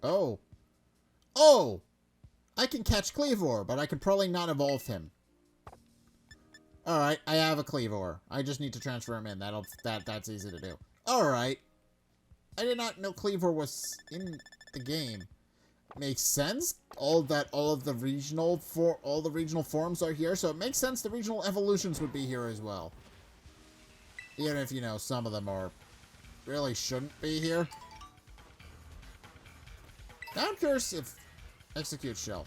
Oh. Oh! I can catch Cleavor, but I could probably not evolve him. Alright, I have a Cleavor. I just need to transfer him in. That's easy to do. Alright. I did not know Cleavor was in the game. Makes sense. All the regional forms are here, so it makes sense the regional evolutions would be here as well. Even if, you know, some of them really shouldn't be here. Now I'm curious if Execute Shell.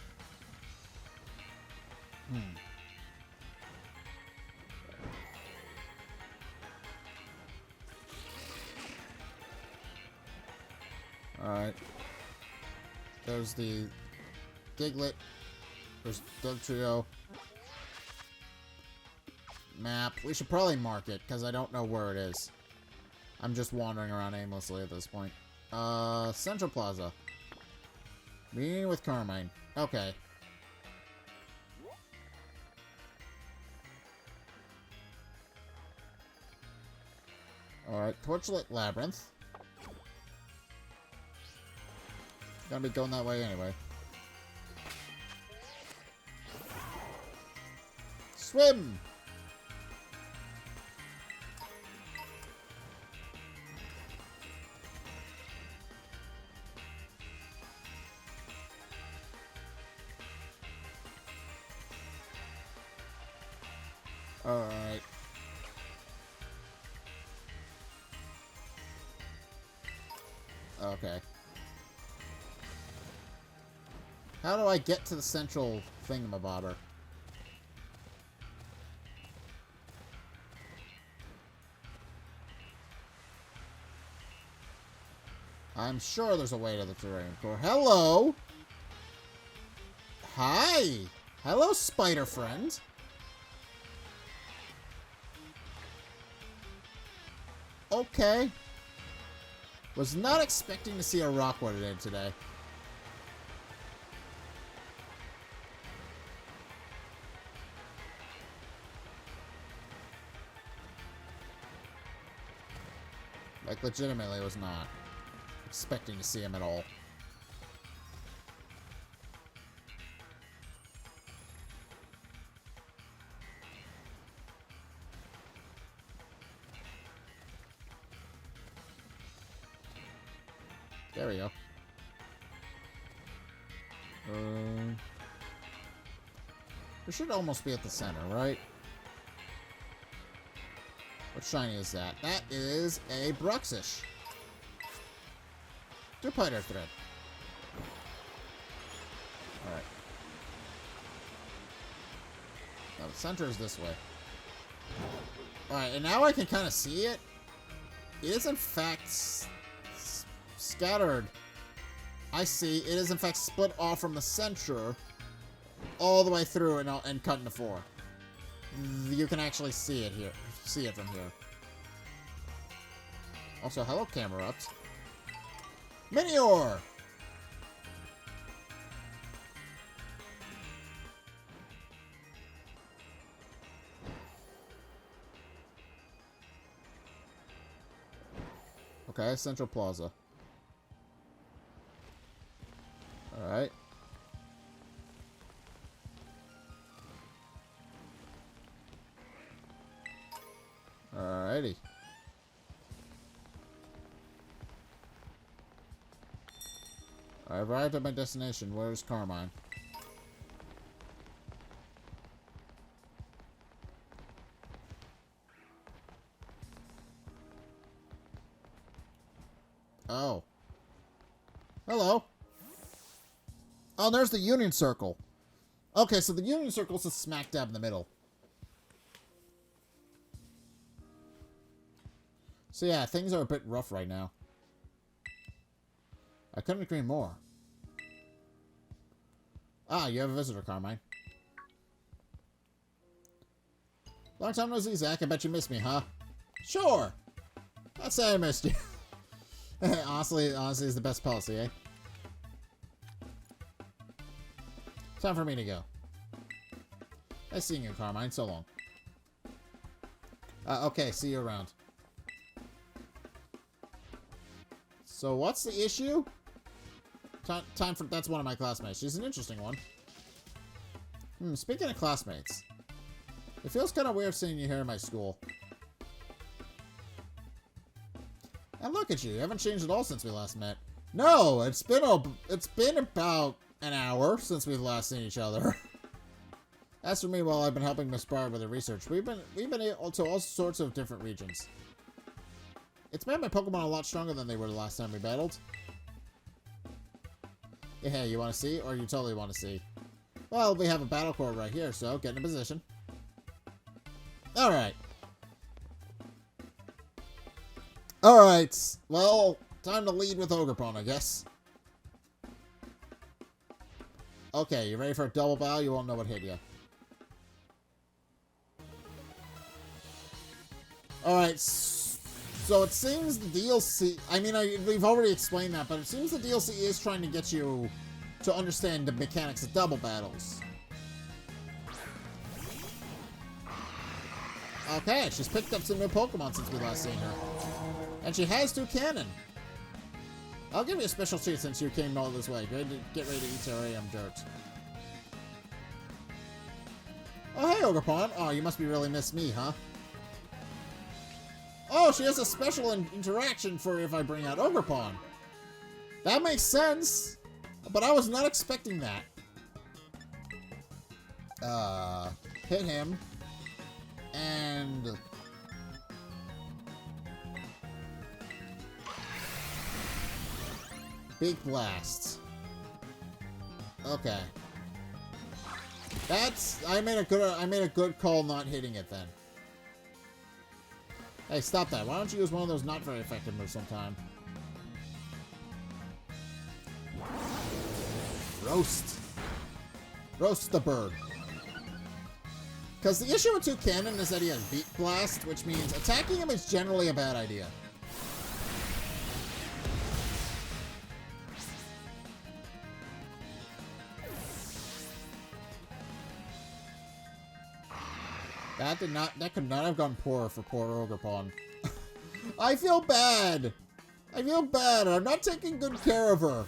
Alright. There's the Diglett. There's Dugtrio. Map. We should probably mark it, because I don't know where it is. I'm just wandering around aimlessly at this point. Central Plaza. Meeting with Carmine. Okay. Alright, Torchlit Labyrinth. Gonna be going that way anyway. Swim! Alright. Okay. How do I get to the central thingamabobber? I'm sure there's a way to the terrain core. Hello! Hi! Hello, spider friend! Okay. Was not expecting to see a rock what it did today. Like, legitimately was not expecting to see him at all. There we go. We should almost be at the center, right? What shiny is that? That is a Bruxish. Dupider thread. Alright. Now the center is this way. Alright, and now I can kind of see it. It is in fact scattered. I see. It is in fact split off from the center all the way through and cut into 4. You can actually see it here. See it from here. Also, hello, Camerupt. Minior! Okay, Central Plaza. Alright. Alrighty. I arrived at my destination. Where's Carmine? Oh. Hello. Oh, there's the Union Circle. Okay, so the Union Circle's just smack dab in the middle. So yeah, things are a bit rough right now. I couldn't agree more. Ah, you have a visitor, Carmine. Long time no see, Zack. I bet you missed me, huh? Sure. I'd say I missed you. honestly is the best policy, eh? Time for me to go. Nice seeing you, Carmine. So long. Okay, see you around. So what's the issue? Time for... That's one of my classmates. She's an interesting one. Speaking of classmates. It feels kind of weird seeing you here in my school. And look at you. You haven't changed at all since we last met. No, it's been about an hour since we've last seen each other. As for me, while I've been helping Miss Bard with her research, we've been able to all sorts of different regions. It's made my Pokemon a lot stronger than they were the last time we battled. Hey, you want to see? Or you totally want to see? Well, we have a battle core right here, so get in a position. Alright. Alright. Well, time to lead with Ogerpon, I guess. Okay, you ready for a double bow? You won't know what hit you. Alright, so it seems the DLC... I mean, we've already explained that, but it seems the DLC is trying to get you to understand the mechanics of double battles. Okay, she's picked up some new Pokemon since we last seen her. And she has 2 cannon. I'll give you a special treat since you came all this way. Get ready to eat terrarium dirt. Oh, hey, Ogerpon. Oh, you must be really miss me, huh? Oh, she has a special interaction for if I bring out Ogerpon. That makes sense. But I was not expecting that. Hit him. And... Big blast. Okay. I made a good call not hitting it then. Hey, stop that. Why don't you use one of those not very effective moves sometime? Roast. Roast the bird. Because the issue with 2 cannon is that he has Beat Blast, which means attacking him is generally a bad idea. That could not have gone poorer for poor Ogrepon. I feel bad. I feel bad. I'm not taking good care of her.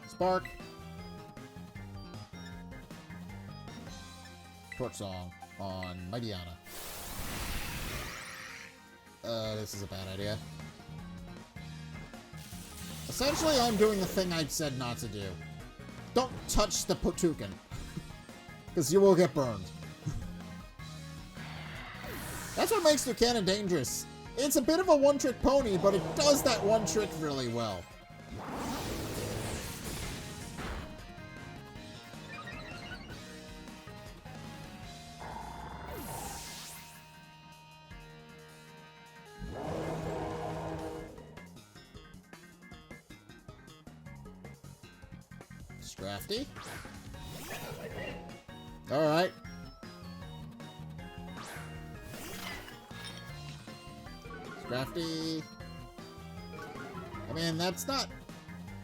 Spark. Torch Song on Mightyana. This is a bad idea. Essentially, I'm doing the thing I said not to do. Don't touch the Potukin. Because you will get burned. That's what makes Lucannon dangerous. It's a bit of a one-trick pony, but it does that one trick really well. Scrafty. Alright. Scrafty. I mean, that's not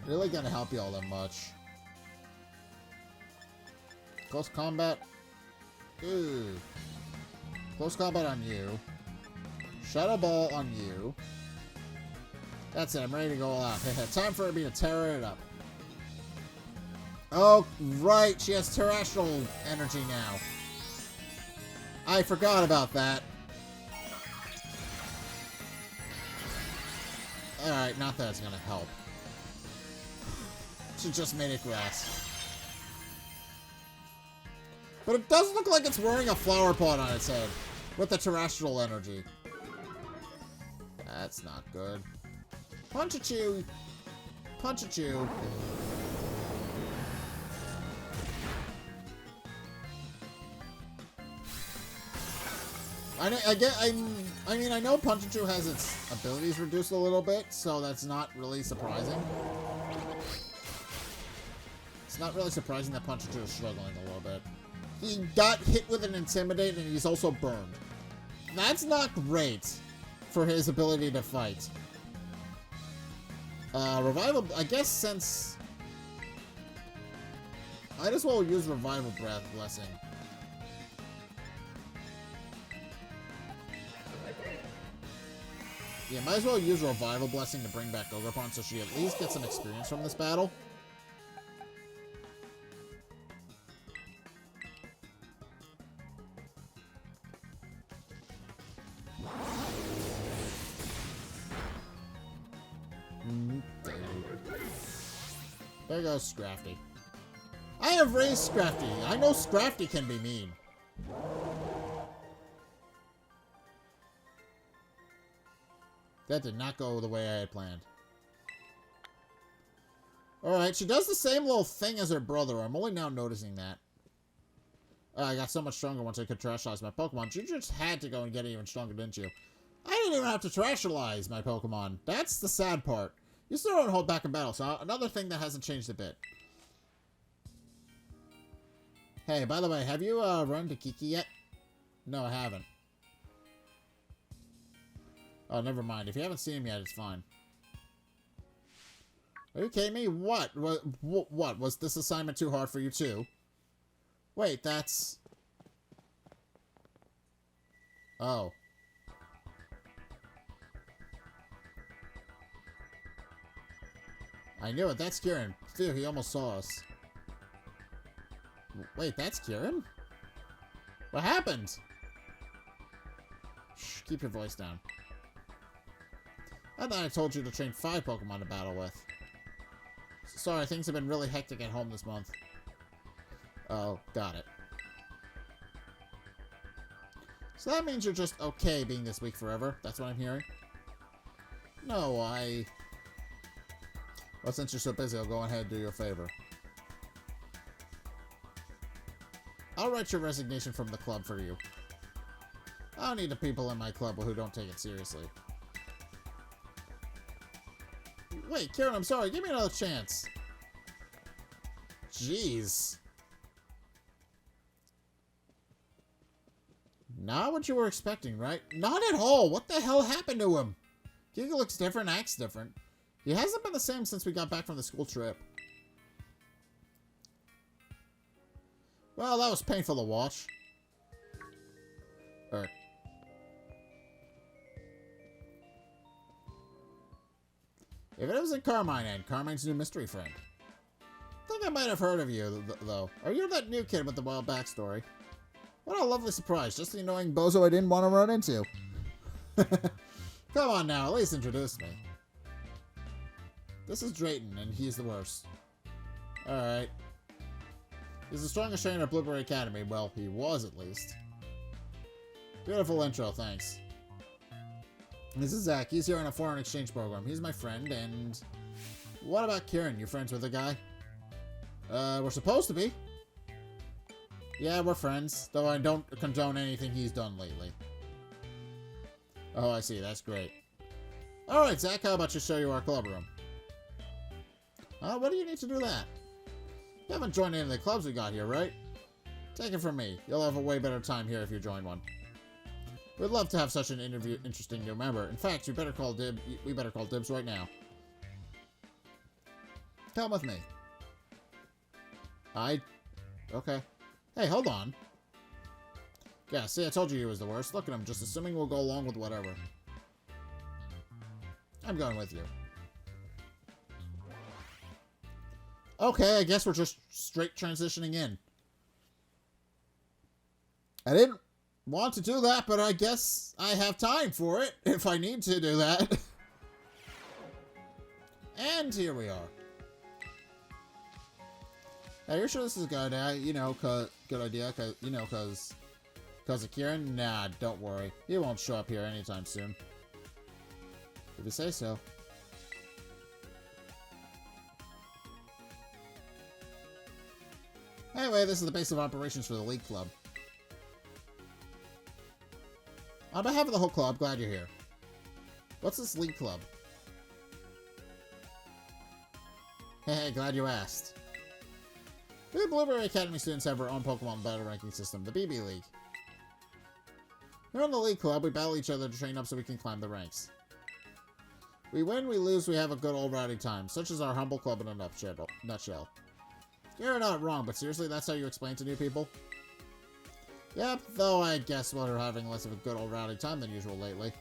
really gonna help you all that much. Close combat. Ooh. Close combat on you. Shadow Ball on you. That's it, I'm ready to go all out. Time for me to tear it up. Oh, right, she has terrestrial energy now. I forgot about that. Alright, not that it's gonna help. She just made it grass. But it does look like it's wearing a flower pot on its head. With the terrestrial energy. That's not good. Punch-a-chew. Punch-a-chew. I mean, I know Punch-a-chew has its abilities reduced a little bit, so that's not really surprising. It's not really surprising that Punch-a-chew is struggling a little bit. He got hit with an Intimidate, and he's also burned. That's not great for his ability to fight. Revival, I guess since... Might as well use Revival Blessing. Yeah, might as well use Revival Blessing to bring back Ogrepon so she at least gets some experience from this battle. There goes Scrafty. I have raised Scrafty. I know Scrafty can be mean. That did not go the way I had planned. Alright, she does the same little thing as her brother. I'm only now noticing that. I got so much stronger once I could terrestrialize my Pokemon. You just had to go and get even stronger, didn't you? I didn't even have to terrestrialize my Pokemon. That's the sad part. You still don't hold back in battle, so another thing that hasn't changed a bit. Hey, by the way, have you run to Kiki yet? No, I haven't. Oh, never mind. If you haven't seen him yet, it's fine. Are you kidding me? What? What? Was this assignment too hard for you, too? Wait, that's... Oh. I knew it. That's Kieran. Phew, he almost saw us. Wait, that's Kieran? What happened? Shh, keep your voice down. I thought I told you to train 5 Pokemon to battle with. Sorry, things have been really hectic at home this month. Oh, got it. So that means you're just okay being this weak forever? That's what I'm hearing? No, Well, since you're so busy, I'll go ahead and do you a favor. I'll write your resignation from the club for you. I don't need the people in my club who don't take it seriously. Wait, Kieran, I'm sorry. Give me another chance. Jeez. Not what you were expecting, right? Not at all. What the hell happened to him? Giga looks different, acts different. He hasn't been the same since we got back from the school trip. Well, that was painful to watch. If it wasn't Carmine and Carmine's new mystery friend. I think I might have heard of you, though. Are you that new kid with the wild backstory? What a lovely surprise. Just the annoying bozo I didn't want to run into. Come on now, at least introduce me. This is Drayton, and he's the worst. Alright. He's the strongest trainer at Blueberry Academy. Well, he was at least. Beautiful intro, thanks. This is Zack. He's here on a foreign exchange program. He's my friend, and... What about Kieran? You friends with the guy? We're supposed to be. Yeah, we're friends, though I don't condone anything he's done lately. Oh, I see. That's great. Alright, Zack, how about you show you our club room? What do you need to do that? You haven't joined any of the clubs we got here, right? Take it from me. You'll have a way better time here if you join one. We'd love to have such an interesting new member. In fact, we better call dibs right now. Come with me. Okay. Hey, hold on. Yeah, see, I told you he was the worst. Look at him, just assuming we'll go along with whatever. I'm going with you. Okay, I guess we're just straight transitioning in. I didn't want to do that, but I guess I have time for it if I need to do that. And here we are. Hey, you're sure this is a good idea? You know, good idea, cause of Kieran? Nah, don't worry. He won't show up here anytime soon. If you say so. Anyway, this is the base of operations for the League Club. On behalf of the whole club, glad you're here. What's this League Club? Hey, glad you asked. We Blueberry Academy students have our own Pokemon battle ranking system, the BB League. Here in the League Club, we battle each other to train up so we can climb the ranks. We win, we lose, we have a good old rowdy time, such as our humble club in a nutshell. You're not wrong, but seriously, that's how you explain to new people? Yep, though I guess we're having less of a good old rowdy time than usual lately.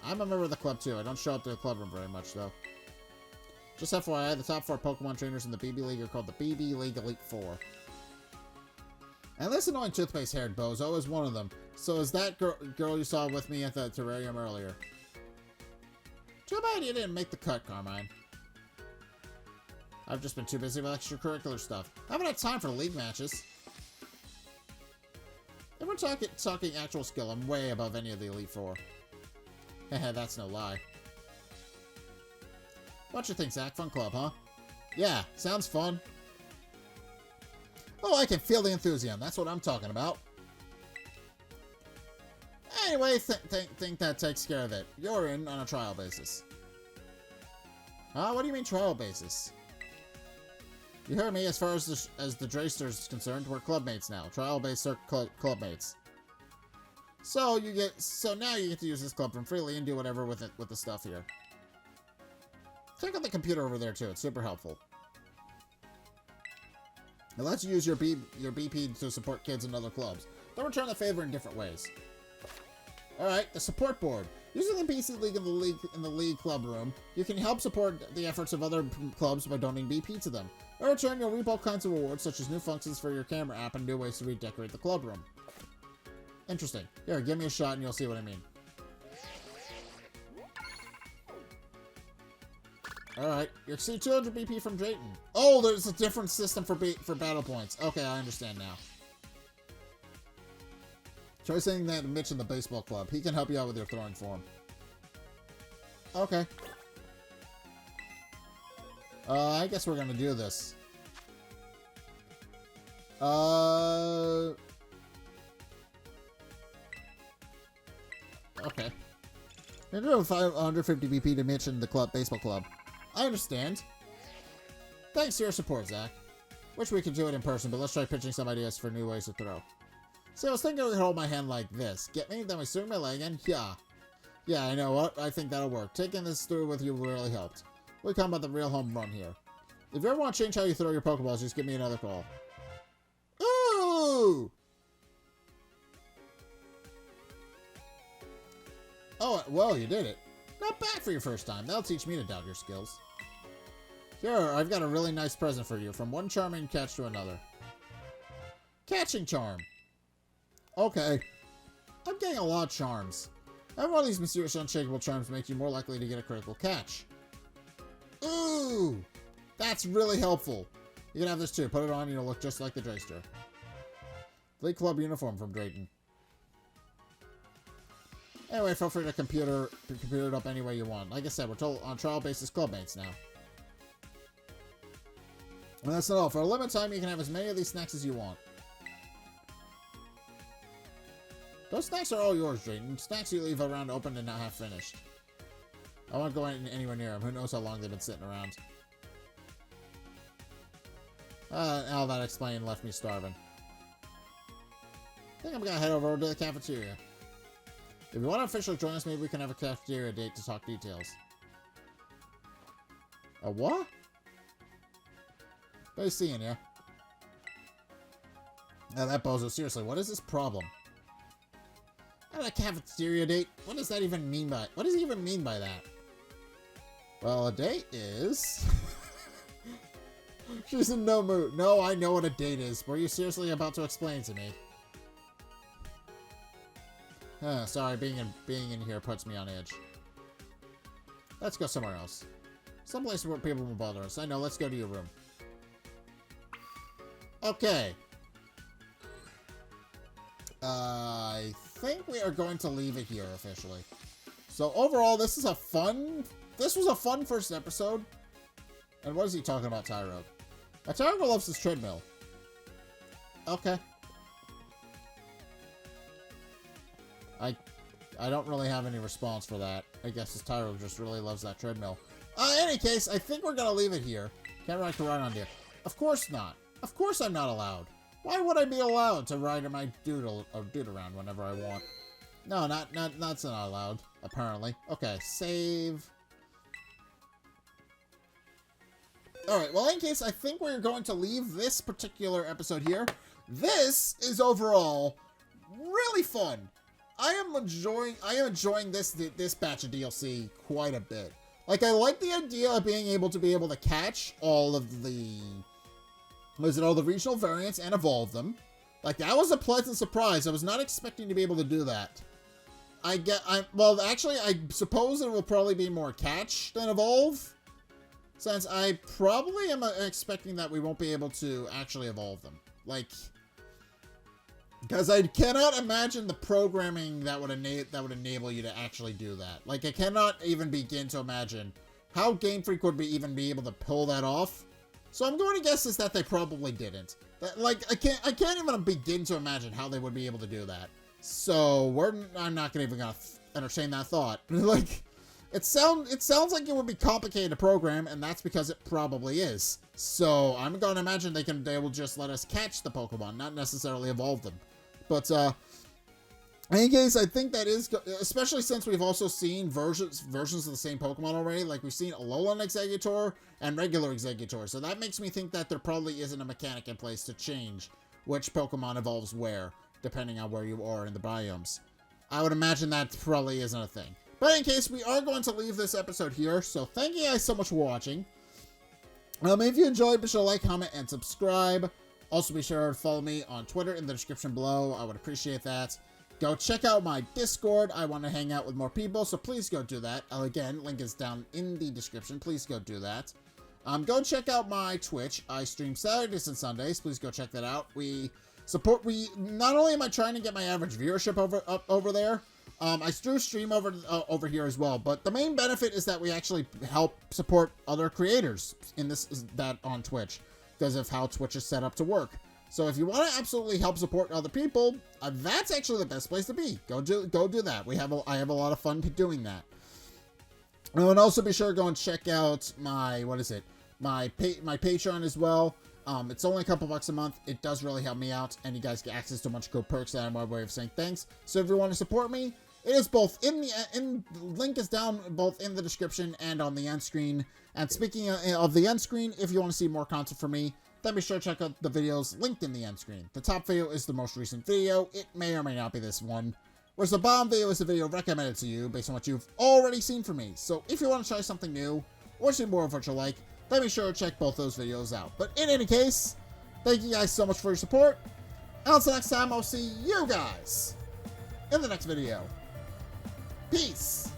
I'm a member of the club too. I don't show up to the club room very much, though. Just FYI, the top 4 Pokemon trainers in the BB League are called the BB League Elite Four. And this annoying toothpaste-haired bozo is one of them. So is that girl you saw with me at the terrarium earlier? Too bad you didn't make the cut, Carmine. I've just been too busy with extracurricular stuff. I haven't had time for league matches. If we're talking actual skill, I'm way above any of the Elite Four. Heh, that's no lie. What you think, Zack? Fun club, huh? Yeah, sounds fun. Oh, I can feel the enthusiasm. That's what I'm talking about. Anyway, think that takes care of it. You're in on a trial basis. Huh? What do you mean trial basis? You heard me. As far as the Drayster is concerned, we're clubmates now. Trial-based clubmates. So now you get to use this club room freely and do whatever with it with the stuff here. Check out the computer over there too. It's super helpful. It lets you use your BP to support kids in other clubs. They'll return the favor in different ways. Alright, the support board. Using the PC League in the League Club Room, you can help support the efforts of other clubs by donating BP to them. In return, you'll reap all kinds of rewards, such as new functions for your camera app and new ways to redecorate the club room. Interesting. Here, give me a shot and you'll see what I mean. Alright, you exceed 200 BP from Drayton. Oh, there's a different system for battle points. Okay, I understand now. Try saying that to Mitch in the baseball club. He can help you out with your throwing form. Okay. I guess we're gonna do this. Okay. You're doing 550 BP to Mitch in the baseball club. I understand. Thanks to your support, Zack. Wish we could do it in person, but let's try pitching some ideas for new ways to throw. See, I was thinking we could hold my hand like this. Get me? Then we swing my leg and yeah. Yeah, I know what. I think that'll work. Taking this through with you really helped. We're talking about the real home run here. If you ever want to change how you throw your Pokeballs, just give me another call. Ooh! Oh, well, you did it. Not bad for your first time. That'll teach me to doubt your skills. Here, I've got a really nice present for you. From one charming catch to another. Catching charm. Okay. I'm getting a lot of charms. Having one of these mysterious unshakable charms makes you more likely to get a critical catch. Ooh! That's really helpful. You can have this too. Put it on and you'll look just like the Drayster. League Club uniform from Drayton. Anyway, feel free to computer it up any way you want. Like I said, we're on trial basis clubmates now. And that's not all. For a limited time, you can have as many of these snacks as you want. Those snacks are all yours, Drayton. Snacks you leave around open and not half finished. I won't go anywhere near them. Who knows how long they've been sitting around. All that explained left me starving. I think I'm gonna head over to the cafeteria. If you want to officially join us, maybe we can have a cafeteria date to talk details. A what? Nice seeing ya. Now that bozo, seriously, what is this problem? At a cafeteria date? What does that even mean by? What does he even mean by that? Well, a date is... She's in no mood. No, I know what a date is. Were you seriously about to explain to me? Sorry, being in here puts me on edge. Let's go somewhere else. Someplace where people won't bother us. I know, let's go to your room. Okay. I think we are going to leave it here officially. So overall, this was a fun first episode. And what is he talking about, Tyro? Tyro loves his treadmill. Okay. I don't really have any response for that. I guess this Tyro just really loves that treadmill. In any case, I think we're gonna leave it here. Can't ride to ride on deer. Of course not. Of course I'm not allowed. Why would I be allowed to ride in my dude around whenever I want? No, that's not allowed, apparently. Okay, save. Alright, well, in case, I think we're going to leave this particular episode here. This is overall really fun. I am enjoying this batch of DLC quite a bit. Like, I like the idea of being able to catch all of the... all the regional variants and evolve them. Like, that was a pleasant surprise. I was not expecting to be able to do that. Well, actually, I suppose it will probably be more catch than evolve. Since I probably am expecting that we won't be able to actually evolve them. Like... Because I cannot imagine the programming that would enable you to actually do that. Like, I cannot even begin to imagine how Game Freak would even be able to pull that off. So I'm going to guess is that they probably didn't. I can't even begin to imagine how they would be able to do that. So I'm not even gonna entertain that thought. Like, it sounds like it would be complicated to program, and that's because it probably is. So I'm going to imagine they will just let us catch the Pokemon, not necessarily evolve them. But in any case, I think that is, especially since we've also seen versions of the same Pokemon already. Like, we've seen Alolan Exeggutor and regular Exeggutor. So that makes me think that there probably isn't a mechanic in place to change which Pokemon evolves where, depending on where you are in the biomes. I would imagine that probably isn't a thing. But in case, we are going to leave this episode here. So thank you guys so much for watching. If you enjoyed, be sure to like, comment, and subscribe. Also, be sure to follow me on Twitter in the description below. I would appreciate that. Go check out my Discord. I want to hang out with more people, so please go do that. Again, link is down in the description. Please go do that. Go check out my Twitch. I stream Saturdays and Sundays. Please go check that out. Not only am I trying to get my average viewership up over there, I do stream over here as well. But the main benefit is that we actually help support other creators on Twitch, because of how Twitch is set up to work. So if you want to absolutely help support other people, that's actually the best place to be. Go do that. I have a lot of fun doing that. And also be sure to go and check out my Patreon as well. It's only a couple bucks a month. It does really help me out, and you guys get access to a bunch of cool perks that are my way of saying thanks. So if you want to support me, It is both the link is down both in the description and on the end screen. And speaking of the end screen, if you want to see more content from me, then be sure to check out the videos linked in the end screen. The top video is the most recent video. It may or may not be this one. Whereas the bottom video is a video recommended to you based on what you've already seen from me. So if you want to try something new or see more of what you like, then be sure to check both those videos out. But in any case, thank you guys so much for your support. And until next time, I'll see you guys in the next video. Peace!